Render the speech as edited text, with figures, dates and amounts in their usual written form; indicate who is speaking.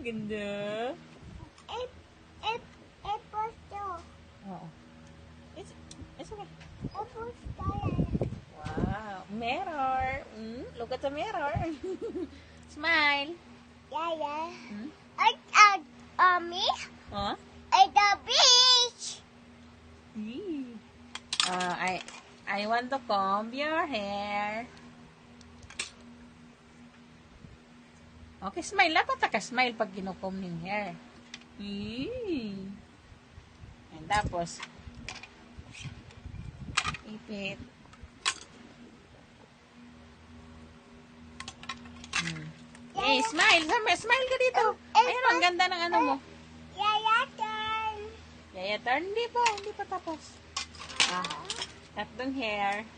Speaker 1: Ganda.
Speaker 2: Apples too.
Speaker 1: Oo. It's okay.
Speaker 2: Apples tayo.
Speaker 1: Wow. Mirror. Look at the mirror. Smile.
Speaker 2: Yeah.
Speaker 1: Hmm?
Speaker 2: Me?
Speaker 1: Huh?
Speaker 2: At the beach.
Speaker 1: I want to comb your hair. Okay, smile. Dapat ka smile pag kinukom ng hair. And tapos, ipit. Hey, smile. Smile ka dito. Ayun, ang ganda ng ano mo.
Speaker 2: Yeah, turn.
Speaker 1: Yaya, turn. Hindi pa tapos. Tatlong hair.